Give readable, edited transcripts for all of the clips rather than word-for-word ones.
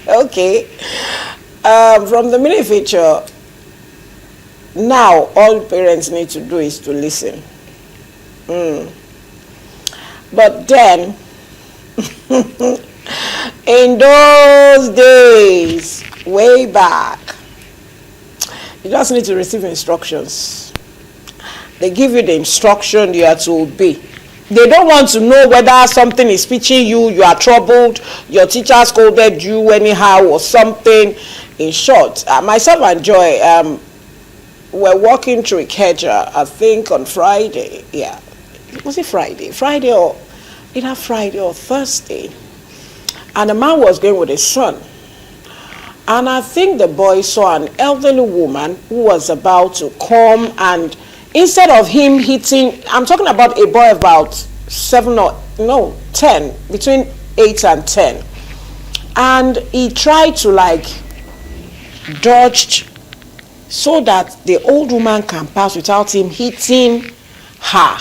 Okay. From the mini feature, now all parents need to do is to listen. But then, in those days, way back, you just need to receive instructions. They give you the instruction, you are to obey. They don't want to know whether something is pitching you, you are troubled, your teacher scolded you anyhow or something. In short, myself and Joy were walking through Ikeja, I think on Friday. Yeah, was it Friday? Friday or Thursday. And a man was going with his son. And I think the boy saw an elderly woman who was about to come, and instead of him hitting, I'm talking about a boy about 10, between 8 and 10. And he tried to dodge so that the old woman can pass without him hitting her.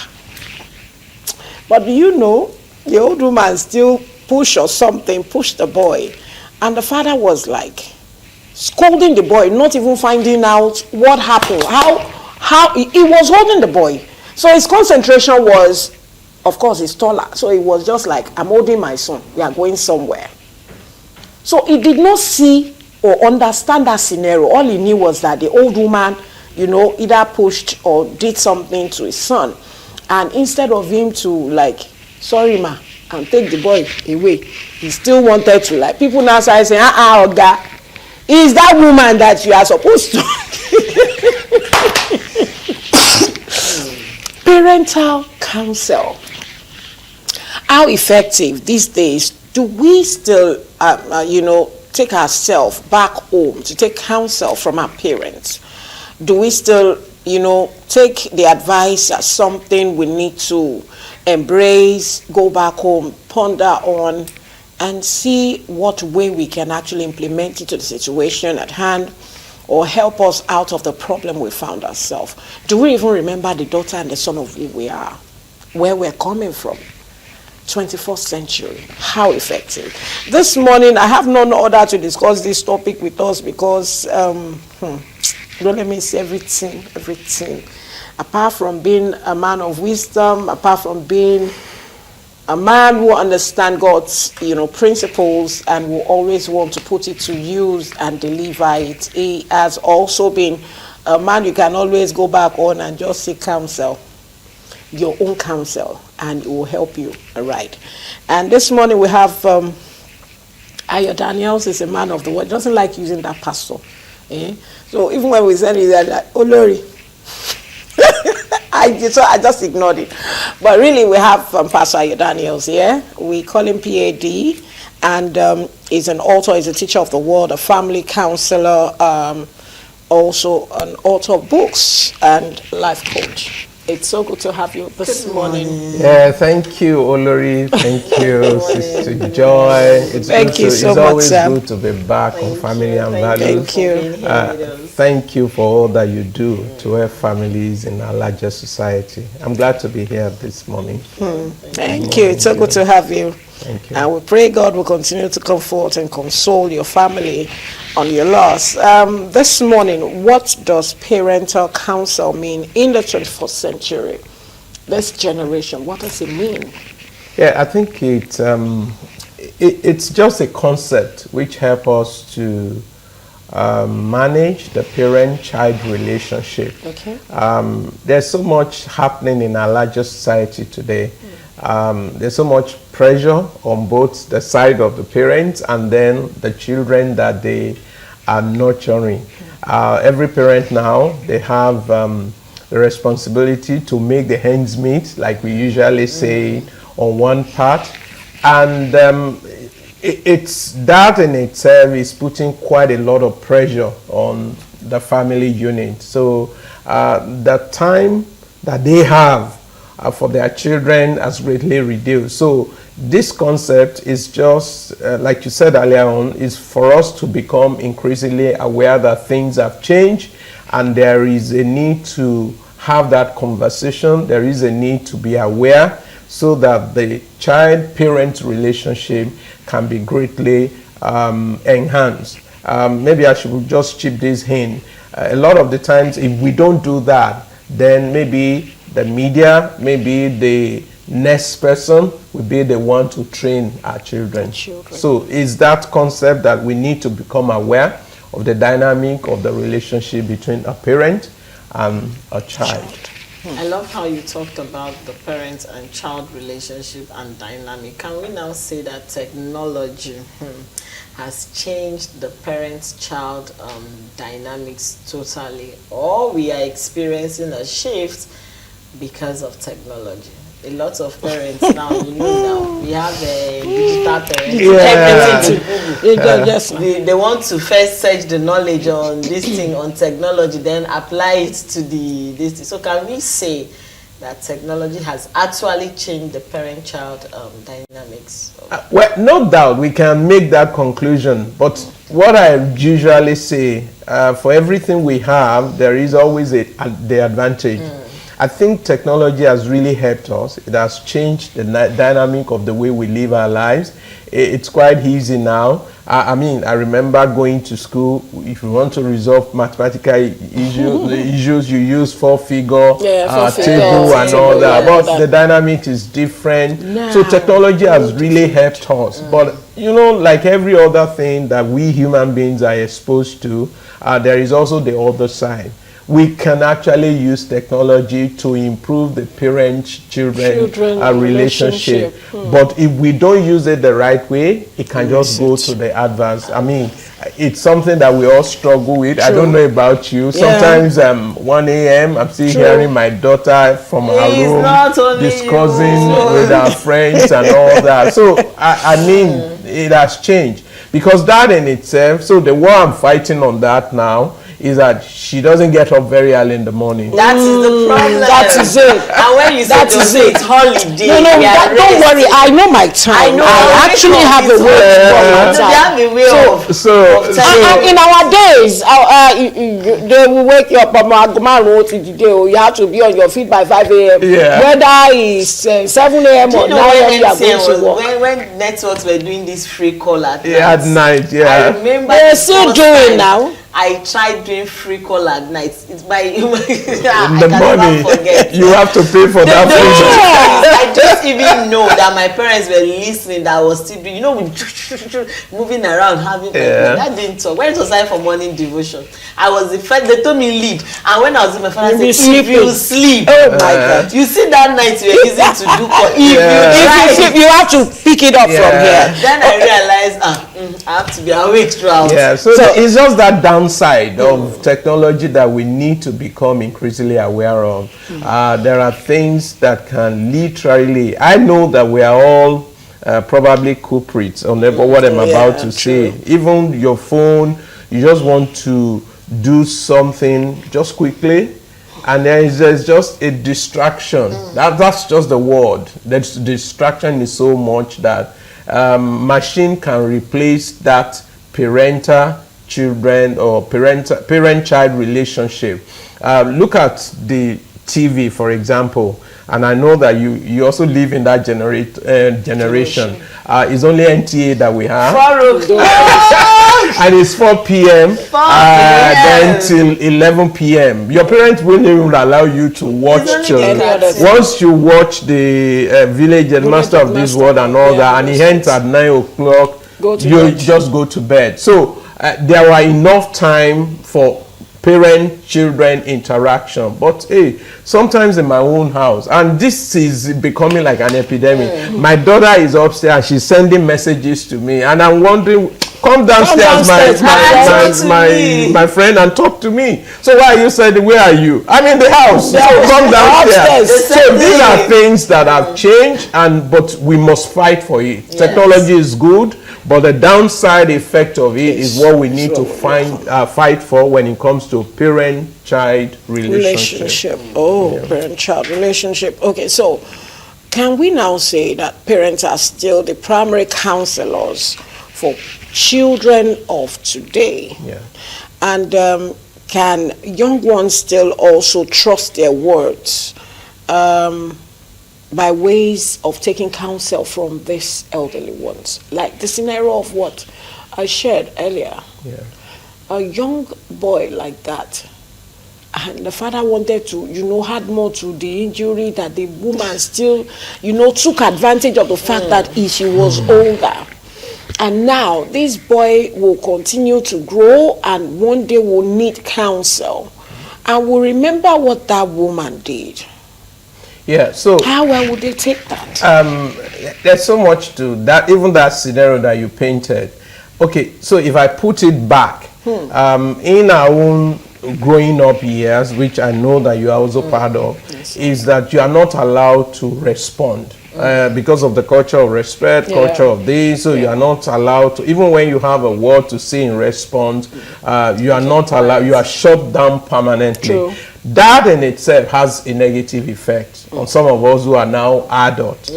But do you know, the old woman still pushed the boy. And the father was scolding the boy, not even finding out what happened. How he was holding the boy. So his concentration was, of course, he's taller. So he was just I'm holding my son. We are going somewhere. So he did not see or understand that scenario. All he knew was that the old woman, either pushed or did something to his son. And instead of him to sorry ma, and take the boy away, he still wanted to people now started saying, Oga, is that woman that you are supposed to? Parental counsel. How effective these days do we still, take ourselves back home to take counsel from our parents? Do we still, take the advice as something we need to embrace, go back home, ponder on, and see what way we can actually implement it to the situation at hand or help us out of the problem we found ourselves? Do we even remember the daughter and the son of who we are, where we're coming from? 21st century, how effective. This morning, I have none other to discuss this topic with us because, don't let me say everything. Apart from being a man of wisdom, apart from being a man who understands God's, principles and will always want to put it to use and deliver it, he has also been a man you can always go back on and just seek counsel, your own counsel, and it will help you, all right? And this morning we have Ayo Daniels is a man of the word. Doesn't like using that pastor. So even when we send it, like, oh Lori, I just ignored it. But really, we have Pastor Ayo Daniels here. We call him PAD, and he's an author, he's a teacher of the word, a family counselor, also an author of books and life coach. It's so good to have you this morning. Yeah, thank you, Olori. Thank you, Sister Joy. It's always good to be back on Family and Values. Thank you. Thank you for all that you do to help families in our larger society. I'm glad to be here this morning. Thank you. It's so good to have you. Thank you. And we pray God will continue to comfort and console your family on your loss. This morning, what does parental counsel mean in the 21st century? This generation, what does it mean? Yeah, I think it's just a concept which helps us to manage the parent-child relationship. Okay. There's so much happening in our larger society today. There's so much pressure on both the side of the parents and then the children that they are nurturing. Every parent now, they have the responsibility to make the ends meet, like we usually say, on one part. And it's that in itself is putting quite a lot of pressure on the family unit. So the time that they have for their children has greatly reduced. So this concept is just, like you said earlier on, is for us to become increasingly aware that things have changed and there is a need to have that conversation. There is a need to be aware so that the child-parent relationship can be greatly enhanced. Maybe I should just chip this in. A lot of the times, if we don't do that, then maybe the media, maybe the next person will be the one to train our children. So it's that concept that we need to become aware of the dynamic of the relationship between a parent and a child. I love how you talked about the parent and child relationship and dynamic. Can we now say that technology has changed the parent-child dynamics totally, or we are experiencing a shift because of technology? A lot of parents now, we have a digital parents. They want to first search the knowledge on this thing, on technology, then apply it to this. So can we say that technology has actually changed the parent-child dynamics? Well, no doubt we can make that conclusion, but what I usually say, for everything we have, there is always the advantage. I think technology has really helped us. It has changed the dynamic of the way we live our lives. It's quite easy now. I mean, I remember going to school. If you want to resolve mathematical issues, you use four-figure table and all that. But the dynamic is different. No. So technology has really helped us. But, like every other thing that we human beings are exposed to, there is also the other side. We can actually use technology to improve the parent-children relationship. But if we don't use it the right way, it can just go to the adverse. I mean, it's something that we all struggle with. I don't know about you. Sometimes 1 a.m. I'm still hearing my daughter from her room discussing with her friends and all that. So, I mean, it has changed. Because that in itself, so the war I'm fighting on that now, is that she doesn't get up very early in the morning. That is the problem. That is it. And when you say it's holiday, don't worry. I know my time. I actually have a way of in our days, they will wake you up. You have to be on your feet by 5 a.m. Yeah. Whether it's 7 a.m. or 9 a.m. you are going to work. When networks were doing this free call at night. At night, I remember they're still doing now. I tried doing free call at night. It's by the money. You have to pay for that. I just even know that my parents were listening. That I was still doing, moving around, having that didn't talk. When it was time for morning devotion, I was the first. They told me lead, and when I was in my father said, "If you sleep, oh my God, you see that night you were easy to do. If you sleep, you have to pick it up from here." Then I realized, I have to be awake throughout. Yeah, so it's just that downside of technology that we need to become increasingly aware of. There are things that can literally, I know that we are all probably culprits on what I'm about to say. Even your phone, you just want to do something just quickly, and there's just a distraction. That's just the word. The distraction is so much that machine can replace that parent-children or parent-child relationship. Look at the TV, for example, and I know that you also live in that generation. It's only NTA that we have. And it's 4 p.m. Then till 11 p.m. Your parents will not even allow you to watch. Once you watch the Village and Master of this World and all that, and it ends at 9 o'clock, you just go to bed. So there were enough time for parent-children interaction. But hey, sometimes in my own house, and this is becoming like an epidemic, my daughter is upstairs, she's sending messages to me, and I'm wondering, come downstairs, my friend, and talk to me. So why are you saying, where are you? I'm in the house. So come downstairs. So these are things that have changed, but we must fight for it. Yes. Technology is good, but the downside effect of it is what we need to fight for when it comes to parent-child relationship. Parent-child relationship. Okay, so can we now say that parents are still the primary counselors for children of today? Yeah. And can young ones still also trust their words by ways of taking counsel from these elderly ones? Like the scenario of what I shared earlier. Yeah. A young boy like that, and the father wanted to, add more to the injury, that the woman still, took advantage of the fact that she was older. And now this boy will continue to grow and one day will need counsel. And will remember what that woman did. Yeah, so how well would they take that? There's so much to that, even that scenario that you painted. Okay, so if I put it back, in our own growing up years, which I know that you are also part of, is that you are not allowed to respond. Because of the culture of respect, culture of this, so you are not allowed to, even when you have a word to say in response, you are not allowed, you are shut down permanently. True. That in itself has a negative effect on some of us who are now adults.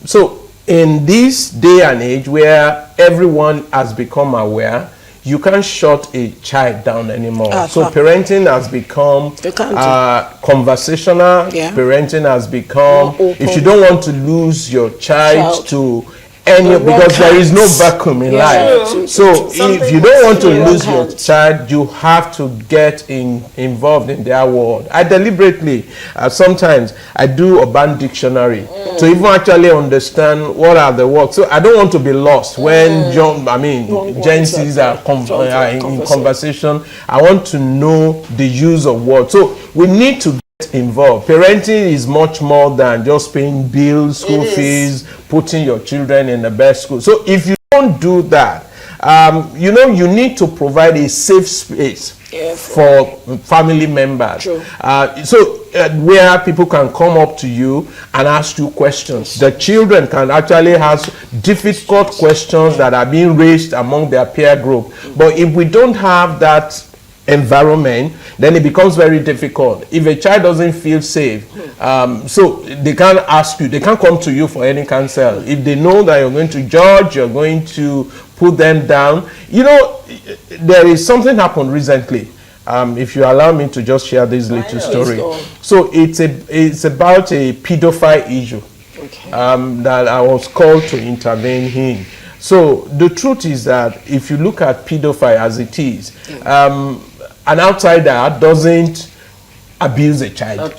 So in this day and age where everyone has become aware, you can't shut a child down anymore. So parenting has become conversational. Parenting has become, if you don't want to lose your child to any, because there is no vacuum in life. So if you don't want to lose your child, you have to get involved in their world. I deliberately, sometimes I do urban dictionary to even actually understand what are the words. So I don't want to be lost when Gen Zs are in conversation. I want to know the use of words. So we need to involved. Parenting is much more than just paying bills, school fees, putting your children in the best school. So if you don't do that, you need to provide a safe space for family members. Where people can come up to you and ask you questions. The children can actually ask difficult questions that are being raised among their peer group. But if we don't have that environment, then it becomes very difficult. If a child doesn't feel safe, so they can't ask you, they can't come to you for any counsel. If they know that you're going to judge, you're going to put them down. There is something happened recently. If you allow me to just share this little story. So it's about a pedophile issue that I was called to intervene in. So the truth is that if you look at pedophile as it is, an outsider doesn't abuse a child.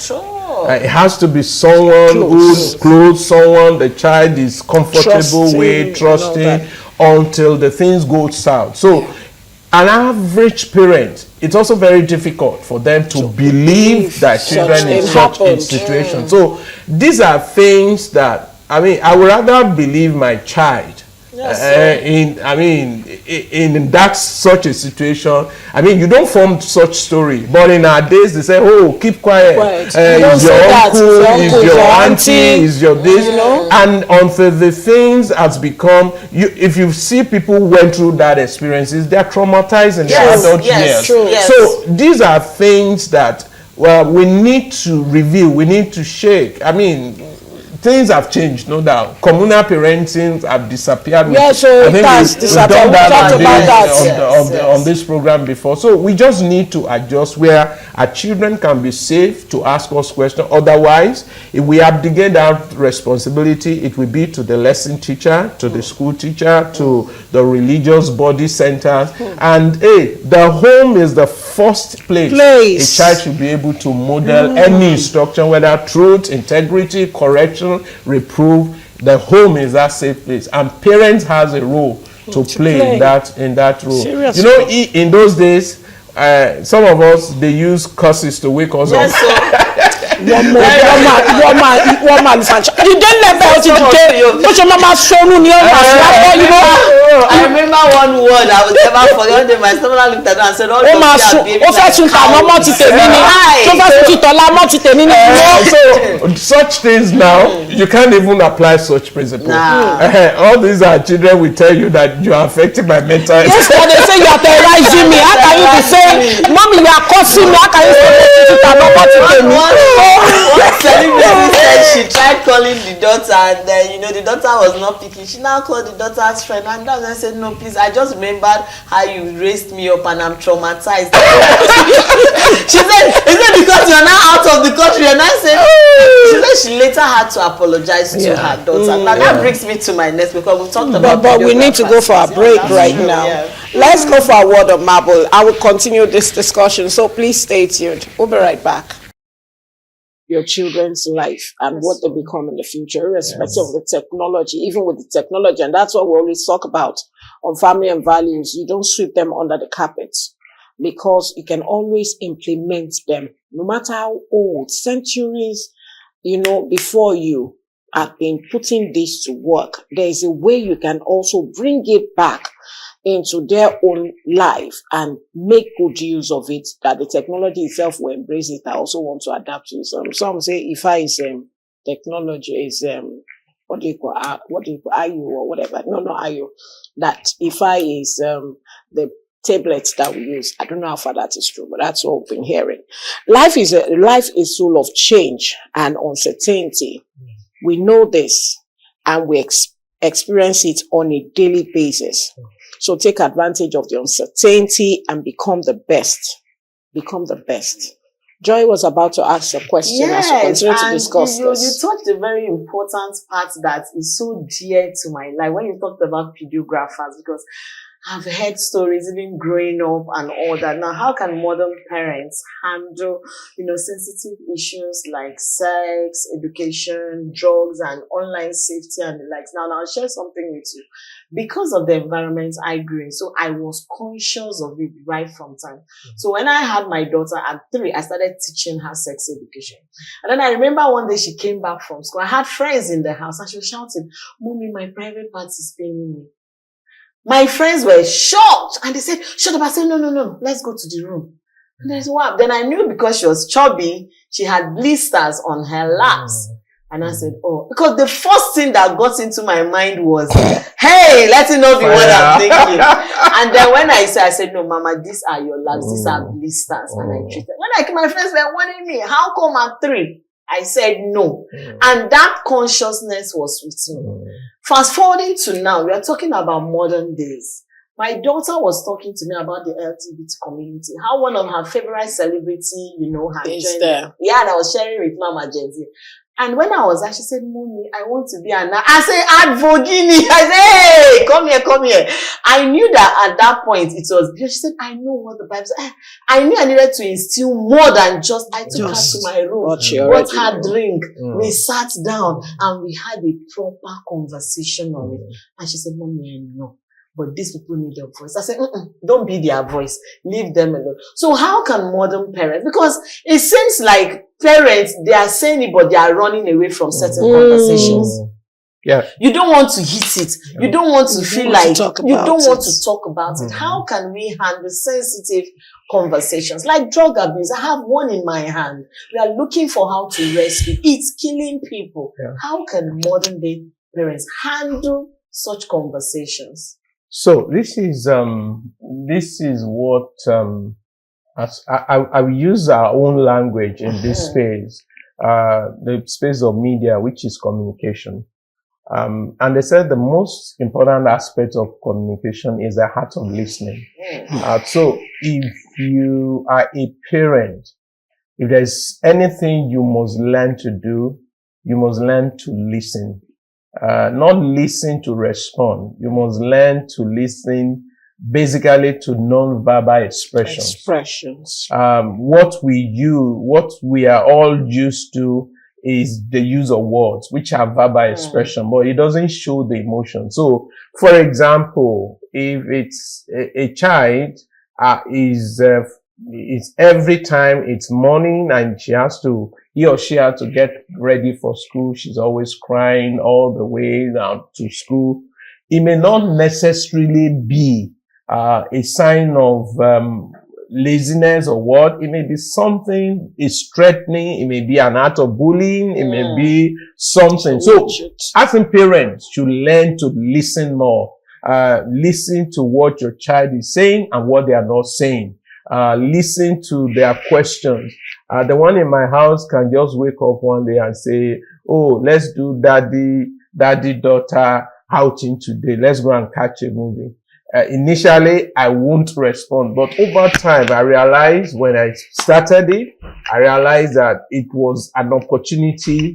It has to be someone who's close, someone the child is comfortable with, trusting, until the things go south. So an average parent, it's also very difficult for them to believe that children in such a situation. So these are things that, I would rather believe my child in that such a situation. You don't form such story, but in our days they say, oh, keep quiet. Is your uncle, is your auntie, is your this, and until the things has become, if you see people went through that experiences, they are traumatized in their adult years. So these are things that we need to review, we need to shake. Things have changed, no doubt. Communal parenting have disappeared. So I think we've done that on this program before. So we just need to adjust where our children can be safe to ask us questions. Otherwise, if we abdicate that responsibility, it will be to the lesson teacher, to the school teacher, to the religious body centers. And the home is the first place a child should be able to model any instruction, whether truth, integrity, correction, reprove. The home is that safe place, and parents has a role to play in that role. Seriously. In those days, some of us, they use curses to wake us up. One man, you don't let that to your mama sonu ni I remember one word I was never forget. My stomach looked at me and said, so such things now, you can't even apply such principles. All these are children will tell you that you are affected by mental health. Yes, they say you are terrorizing me. How can you be saying, mommy, you are cursing me? How can you say one celebrity said she tried calling the daughter, and then the daughter was not picking. She now called the daughter's friend, and then said, "No, please, I just remembered how you raised me up, and I'm traumatized." She said, "Is it because you're now out of the country?" And I said, she said she later had to apologize to her daughter. Now that brings me to my next, because we talked about. But we need to go for a break right now. Yeah. Let's go for a word of marble. I will continue this discussion, so please stay tuned. We'll be right back. Your children's life and what they become in the future, irrespective of the technology, even with the technology. And that's what we always talk about on family and values. You don't sweep them under the carpet, because you can always implement them, no matter how old, centuries, before you have been putting this to work. There is a way you can also bring it back into their own life and make good use of it, that the technology itself will embrace it. I also want to adapt to some say IFA is technology is what do you call IU or whatever. No, not IU. That IFA is the tablets that we use. I don't know how far that is true, but that's what we've been hearing. Life is full of change and uncertainty. We know this, and we experience it on a daily basis. So take advantage of the uncertainty and become the best. Become the best. Joy was about to ask a question as we continue to discuss this. You touched a very important part that is so dear to my life when you talked about pedographers, because I've heard stories even growing up and all that. Now, how can modern parents handle, sensitive issues like sex, education, drugs, and online safety and the likes? Now, I'll share something with you. Because of the environment I grew in, so I was conscious of it right from time. So when I had my daughter at 3, I started teaching her sex education. And then I remember one day she came back from school. I had friends in the house, and she was shouting, "Mommy, my private part is paining me." My friends were shocked, and they said, "Shut up." I said, no, let's go to the room. And I said, "Wow." Then I knew, because she was chubby, she had blisters on her laps. And I said, "Oh," because the first thing that got into my mind was, "Hey, let it not be what I'm thinking." And then when I said, "No, Mama, these are your laps, these are blisters." And I treated. My friends were warning me, "How come at 3? I said no. And that consciousness was with me. Fast forwarding to now, we are talking about modern days. My daughter was talking to me about the LGBT community, how one of her favorite celebrity, had joined there. Yeah, and I was sharing with Mama Jenzi. And when I was there, she said, "Mommy, I want to be an." I said, "Advogini." I said, "Hey, come here. I knew that at that point it was because she said, "I know what the Bible says." I knew I needed to instill more than just. I took her to my room, brought her drink. We sat down and we had a proper conversation on it. And she said, "Mommy, I know, but these people need a voice." I said, "Don't be their voice. Leave them alone." So how can modern parents, because it seems like parents, they are saying it, but they are running away from certain conversations. Yeah. You don't want to hit it. You don't want to feel like, you don't want to talk about it. How can we handle sensitive conversations like drug abuse? I have one in my hand. We are looking for how to rescue. It's killing people. Yeah. How can modern day parents handle such conversations? So this is what, as I will use our own language in this space, the space of media, which is communication. And they said the most important aspect of communication is the art of listening. So if you are a parent, if there's anything you must learn to do, you must learn to listen. Not listen to respond. You must learn to listen basically to non-verbal expressions. What we are all used to is the use of words, which are verbal expression, but it doesn't show the emotion. So, for example, if it's a child is every time it's morning and he or she has to get ready for school, she's always crying all the way down to school. It may not necessarily be a sign of laziness or what. It may be something is threatening. It may be an act of bullying. It may be something. So, as a parent, you learn to listen more. Listen to what your child is saying and what they are not saying. Listen to their questions. The one in my house can just wake up one day and say, oh, let's do daddy, daughter outing today. Let's go and catch a movie. Initially, I won't respond, but over time, I realized when I started it, I realized that it was an opportunity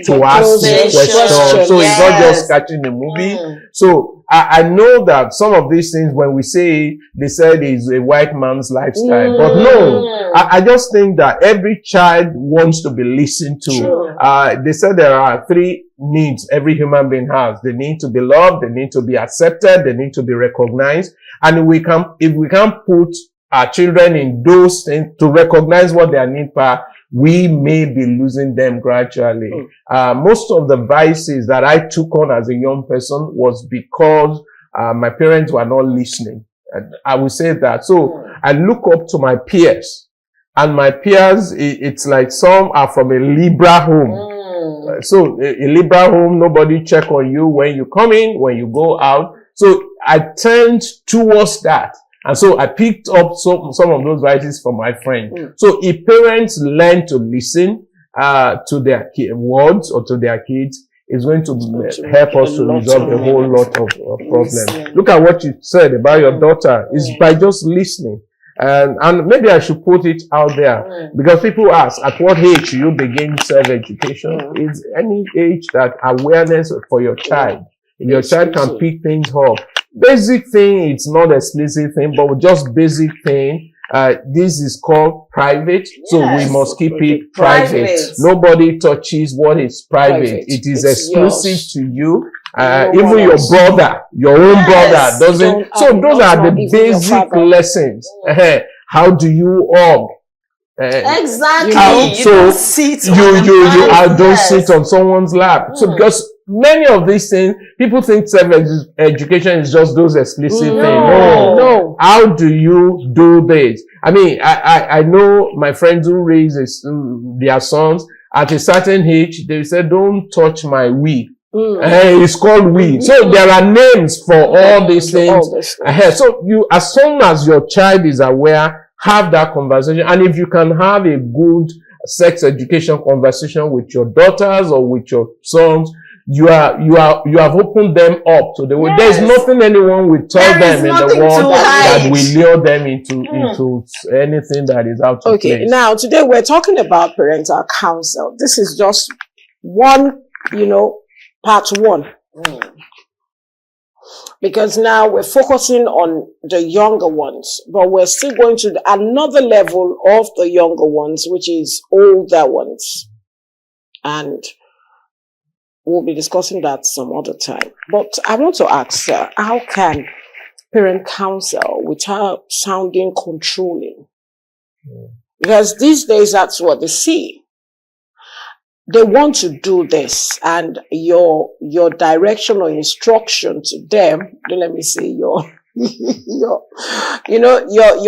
to ask me questions. So it's not just catching a movie. So I know that some of these things, when we say, they said is a white man's lifestyle, but no, I just think that every child wants to be listened to. They said there are 3 needs every human being has. They need to be loved, they need to be accepted, they need to be recognized. And if we can put our children in those things to recognize what their needs are, we may be losing them gradually. Most of the vices that I took on as a young person was because my parents were not listening. I would say that. So I look up to my peers, and my peers, it's like some are from a liberal home. So a liberal home, nobody check on you when you come in, when you go out. So I turned towards that. And so I picked up some of those vices from my friend. So if parents learn to listen to their words or to their kids, it's going to help us to resolve a whole lot of problems. Look at what you said about your daughter. It's by just listening. And maybe I should put it out there, because people ask, at what age you begin self-education? It's any age that awareness for your child. If your child can pick things up. Basic thing, it's not explicit thing, but just basic thing. This is called private, so we must keep it private. Nobody touches what is private. It is exclusive to you. Even your brother, your own brother doesn't. So those are the basic lessons. How do you hug? Exactly. You don't sit on someone's lap. So because many of these things, people think self-education is just those explicit things. No. How do you do this? I mean, I know my friends who raise their sons at a certain age, they say, don't touch my wee. It's called we. So there are names for all these things. So as soon as your child is aware, have that conversation. And if you can have a good sex education conversation with your daughters or with your sons, you have opened them up to the world. There's nothing anyone will tell them in the world that will lure them into anything that is out of place. Now today we're talking about parental counsel. This is just one, part 1. Because now we're focusing on the younger ones, but we're still going to another level of the younger ones, which is older ones. And we'll be discussing that some other time. But I want to ask, how can parent counsel without sounding controlling? Because these days, that's what they see. They want to do this, and your direction or instruction to them, let me say your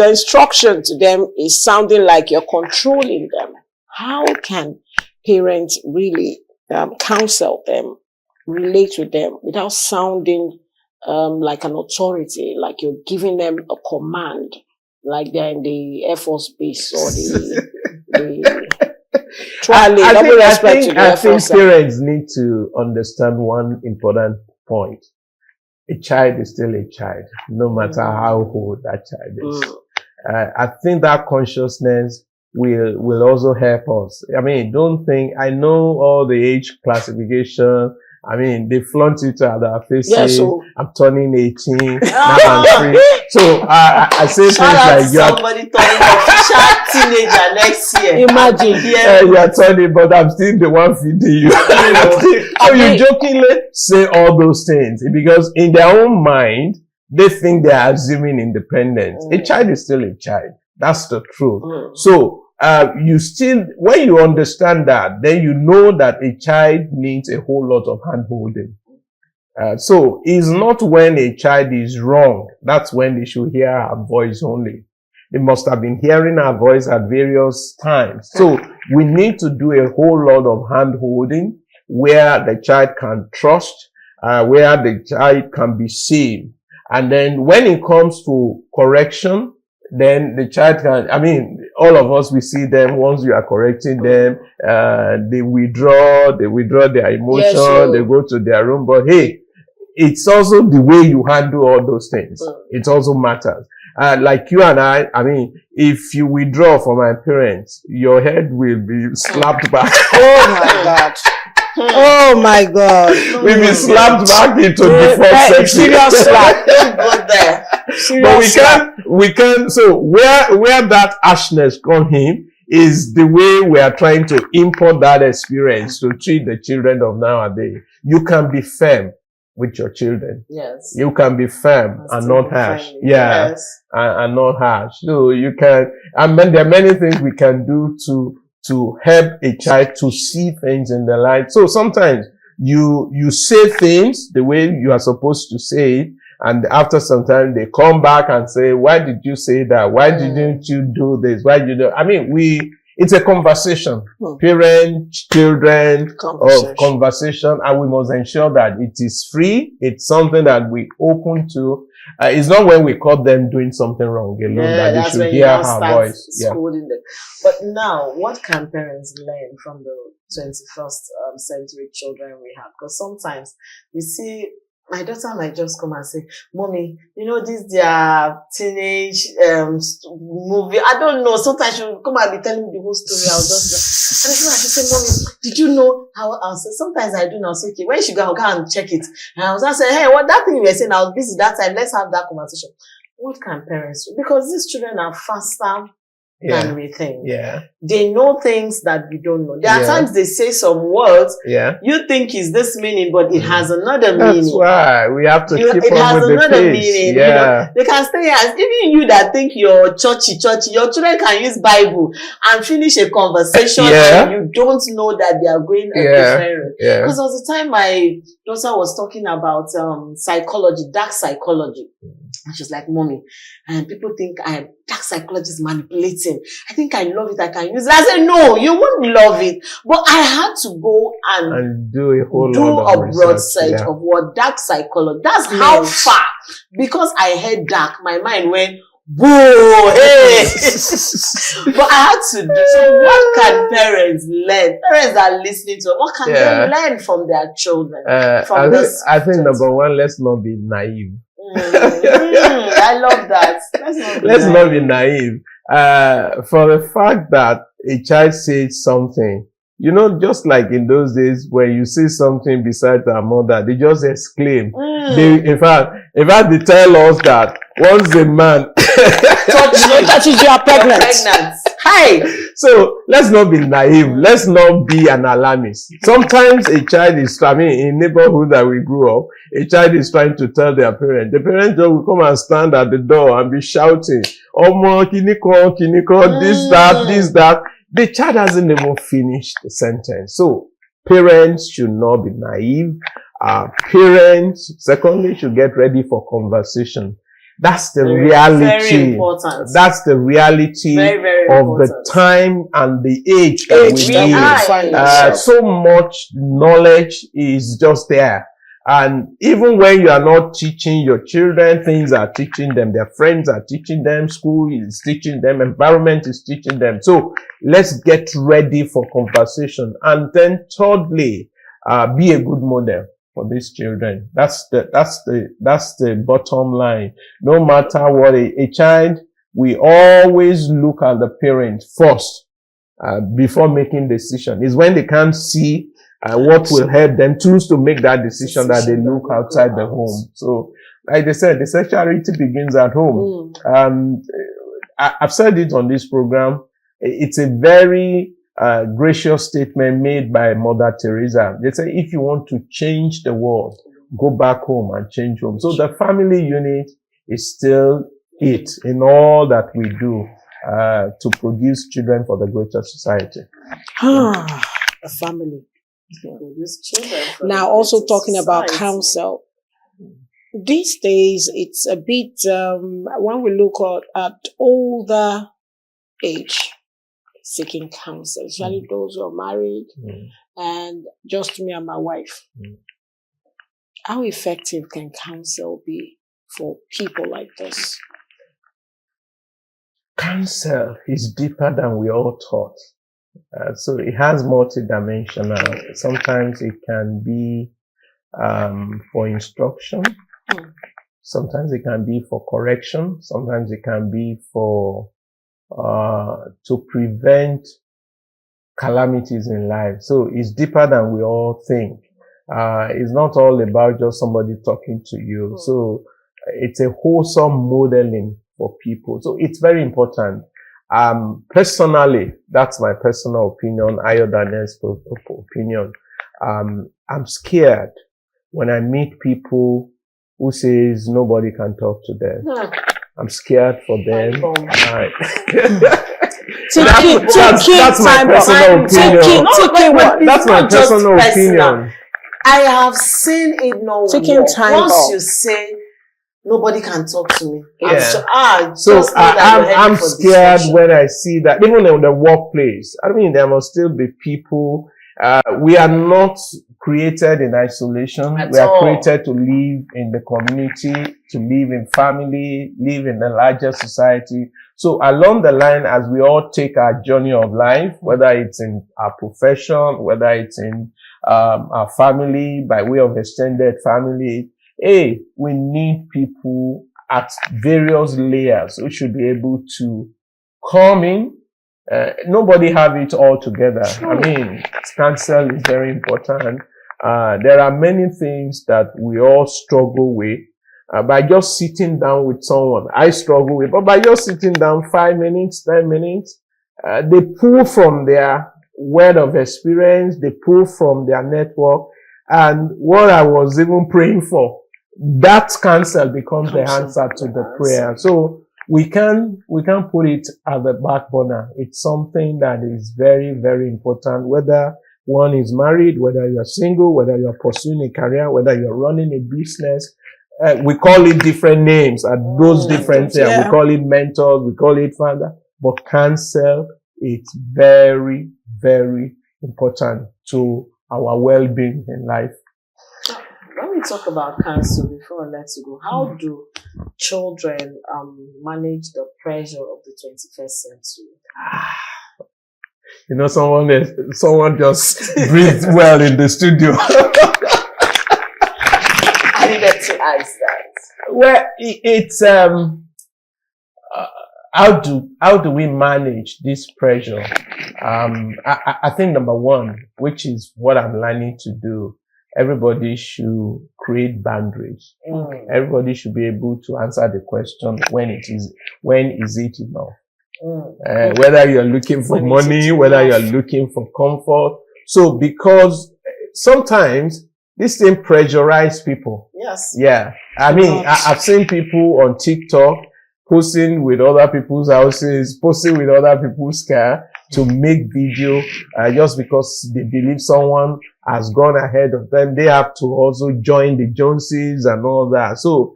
instruction to them is sounding like you're controlling them. How can parents really counsel them, relate with them without sounding like an authority, like you're giving them a command, like they're in the Air Force base or the I think parents need to understand one important point. A child is still a child, no matter how old that child is. I think that consciousness will also help us. I mean, don't think, I know all the age classification. I mean, they flaunt it at our faces. Yeah, so I'm turning 18. Now I'm free. So I say things like somebody turning official teenager next year. Imagine. You're turning, but I'm still the one feeding you. So you jokingly say all those things because in their own mind, they think they are assuming independence. A child is still a child. That's the truth. So you still, when you understand that, then you know that a child needs a whole lot of hand-holding. So it's not when a child is wrong, that's when they should hear our voice only. They must have been hearing our voice at various times. So we need to do a whole lot of hand-holding where the child can trust, where the child can be saved. And then when it comes to correction, then the child can, I mean, all of us, we see them once you are correcting them, they withdraw their emotion, Yes, sure. they go to their room. But hey, it's also the way you handle all those things. It also matters. Like you and I mean, if you withdraw from my parents, your head will be slapped back. Oh my God. Oh my God. We'll be slapped back into the first section. Serious slap. Don't go there. But we can, so where that harshness comes in is the way we are trying to import that experience to treat the children of nowadays. You can be firm with your children. Yes. You can be firm and not harsh. Friendly. Yeah. Yes. And not harsh. So you can, and then there are many things we can do to help a child to see things in the light. So sometimes you say things the way you are supposed to say it, and after some time they come back and say, why did you say that? Why didn't you do this? Why did you? I mean, it's a conversation. Parents, children, conversation, and we must ensure that it is free. It's something that we open to. It's not when we caught them doing something wrong alone that they should hear our voice. Scolding them. But now, what can parents learn from the 21st century children we have? Because sometimes we see my daughter might just come and say, Mommy, you know, this their teenage movie. I don't know. Sometimes she'll come and be telling me the whole story. I'll just, and she'll say, Mommy, did you know how? I'll say, sometimes I do now. Say, okay, when she go, I'll go and check it. And I was just saying, hey, what that thing you were saying, I was busy that time. Let's have that conversation. What can parents do? Because these children are faster than we think. Yeah. They know things that we don't know. There are times they say some words. Yeah. You think is this meaning, but it has another meaning. That's why we have to keep it up has with the another pace. meaning. Yeah. You know, they can stay as even you that think you're churchy, your children can use Bible and finish a conversation and you don't know that they are going a different route. Yeah. Because there was a time my daughter was talking about psychology, dark psychology. And she's like, Mommy, and people think dark psychology is manipulating. I think I love it. I can use it. I said, no, you won't love it. But I had to go and do a whole do lot of a broad research, search of what dark psychology. That's how far. Because I heard dark, my mind went, boo, hey. But I had to do. So what can parents learn? Parents are listening to what can they learn from their children? I think number one, let's not be naive. I love that. Let's not be naive. For the fact that a child says something, you know, just like in those days when you see something beside their mother, they just exclaim. In fact, they tell us that once a man touches you are pregnant. Hi. So let's not be naive. Let's not be an alarmist. Sometimes a child is, in neighborhood that we grew up, a child is trying to tell their parent. The parent will come and stand at the door and be shouting, "Omo, kiniko, this, that." The child hasn't even finished the sentence. So parents should not be naive. Parents, secondly, should get ready for conversation. That's the reality. Very important. That's the reality of the time and the age that we live. So much knowledge is just there. And even when you are not teaching your children, things are teaching them, their friends are teaching them, school is teaching them, environment is teaching them. So let's get ready for conversation. And then thirdly, be a good model for these children. That's the bottom line. No matter what a child, we always look at the parent first, before making decision. It's when they can't see what will help them choose to make that decision that they look outside the home. So, like they said, the sexuality begins at home. I've said it on this program. It's a very gracious statement made by Mother Teresa. They say, if you want to change the world, go back home and change home. So the family unit is still it in all that we do to produce children for the greater society. A family. Now, also talking about counsel. These days, it's a bit, when we look at older age, seeking counsel, especially those who are married and just me and my wife. How effective can counsel be for people like this? Counsel is deeper than we all thought. So it has multidimensional. Sometimes it can be for instruction. Sometimes it can be for correction. Sometimes it can be for to prevent calamities in life. So it's deeper than we all think. It's not all about just somebody talking to you. So it's a wholesome modeling for people. So it's very important. Personally, that's my personal opinion, Ayodane's opinion. I'm scared when I meet people who says nobody can talk to them. I'm scared for them. That's my personal opinion. That's my personal opinion. I have seen it no Taking time once off. you say nobody can talk to me. Yeah. I'm scared when I see that, even in the workplace. I mean, there must still be people. We are not created in isolation. We are created to live in the community, to live in family, live in the larger society. So along the line, as we all take our journey of life, whether it's in our profession, whether it's in our family, by way of extended family, we need people at various layers who should be able to come in. Nobody have it all together. I mean, counsel is very important. There are many things that we all struggle with. By just sitting down with someone, I struggle with, but by just sitting down 5 minutes, 10 minutes, they pull from their word of experience, they pull from their network, and what I was even praying for, that counsel becomes the answer to the prayer. So we can put it at the back burner. It's something that is very, very important, whether one is married, whether you're single, whether you're pursuing a career, whether you're running a business. We call it different names and those different things. We call it mentors, we call it father, but counsel, it's very, very important to our well-being in life. When we talk about counsel, before I let you go, how do children manage the pressure of the 21st century? You know, someone just breathed well in the studio. I needed to ask that. Well, it's how do we manage this pressure? I think number one, which is what I'm learning to do, everybody should create boundaries. Everybody should be able to answer the question when is it enough? Whether you're looking for money, whether you're looking for comfort. So because sometimes this thing pressurize people. Yes. Yeah. I mean, I've seen people on TikTok posting with other people's houses, posting with other people's car to make video, just because they believe someone has gone ahead of them. They have to also join the Joneses and all that. So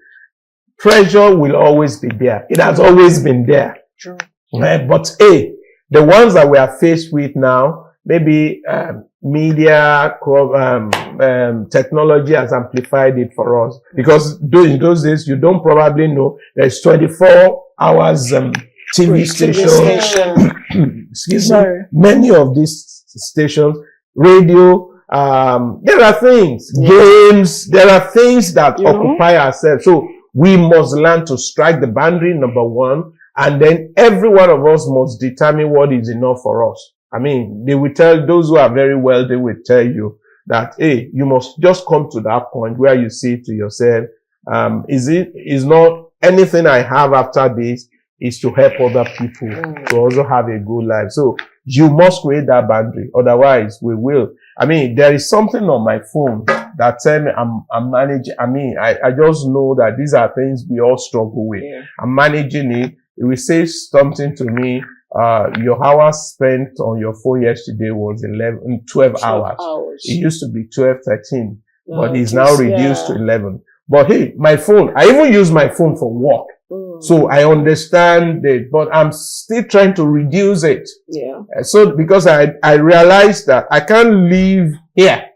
pressure will always be there. It has always been there. True. But the ones that we are faced with now, maybe media, technology has amplified it for us. Because in those days, you don't probably know there's 24 hours TV station. Excuse me. Many of these stations, radio, there are things, games, there are things that occupy ourselves. So we must learn to strike the boundary, number one. And then every one of us must determine what is enough for us. I mean, they will tell those who are very wealthy will tell you that, you must just come to that point where you say to yourself, is not anything I have after this is to help other people to also have a good life. So you must create that boundary. Otherwise we will. I mean, there is something on my phone that tell me I'm managing. I mean, I just know that these are things we all struggle with. I'm managing it. It will say something to me, your hours spent on your phone yesterday was 12 hours. It used to be 12, 13, but it's now reduced to 11. But hey, my phone, I even use my phone for work. So I understand it, but I'm still trying to reduce it. So because I realized that I can't live here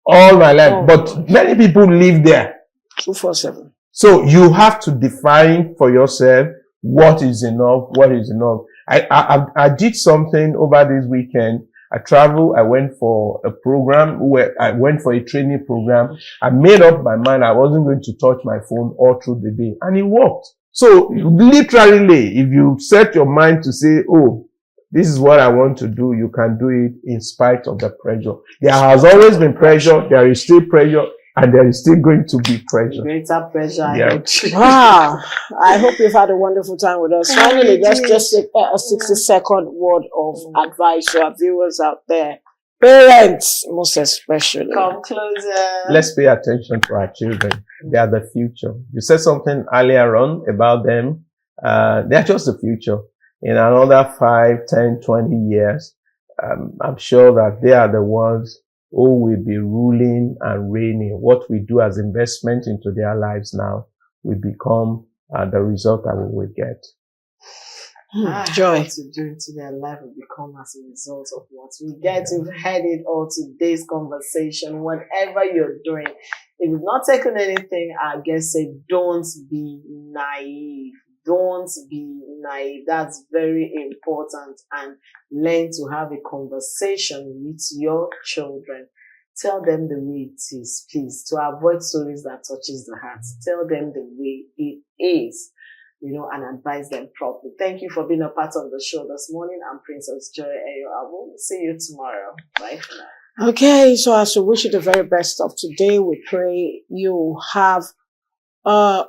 all my life, but many people live there. 247. So you have to define for yourself what is enough, what is enough. I did something over this weekend. I traveled, I went for a program where I went for a training program. I made up my mind I wasn't going to touch my phone all through the day, and it worked. So literally, if you set your mind to say, oh, this is what I want to do, you can do it in spite of the pressure. There has always been pressure, there is still pressure, and there is still going to be pressure. Greater pressure. Yeah. Wow. I hope you've had a wonderful time with us. Finally, let's just take a 60-second word of advice to our viewers out there. Parents, most especially. Come closer. Let's pay attention to our children. They are the future. You said something earlier on about them. They're just the future. In another 5, 10, 20 years, I'm sure that they are the ones who will be ruling and reigning. What we do as investment into their lives now will become the result that we will get. Joy. What you do into their life will become as a result of what we get. You've heard it all today's conversation. Whatever you're doing, if you've not taken anything, I guess say don't be naive. Don't be naive. That's very important. And learn to have a conversation with your children. Tell them the way it is, please. To avoid stories that touches the heart. Tell them the way it is, and advise them properly. Thank you for being a part of the show this morning. I'm Princess Joy Ayo. I will see you tomorrow. Bye for now. Okay, so as we wish you the very best of today, we pray you have a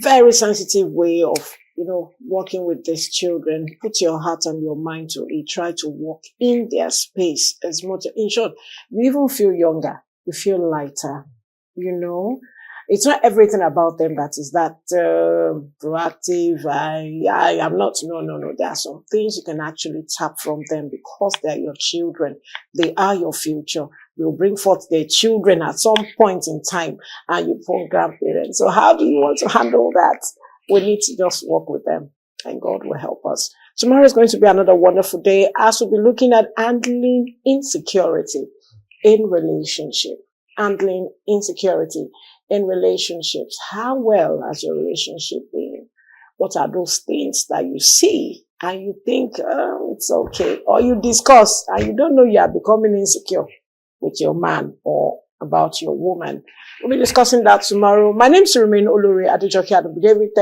very sensitive way of, working with these children. Put your heart and your mind to it. Try to walk in their space as much. In short, you even feel younger. You feel lighter. It's not everything about them that is that proactive. I am not. No. There are some things you can actually tap from them because they're your children. They are your future. You'll bring forth their children at some point in time, and you become grandparents. So how do you want to handle that? We need to just work with them, and God will help us. Tomorrow is going to be another wonderful day as we'll be looking at handling insecurity in relationship. Handling insecurity in relationships. How well has your relationship been? What are those things that you see and you think, it's okay? Or you discuss and you don't know you are becoming insecure with your man or about your woman. We'll be discussing that tomorrow. My name is Olori Adejoke Adebudewi.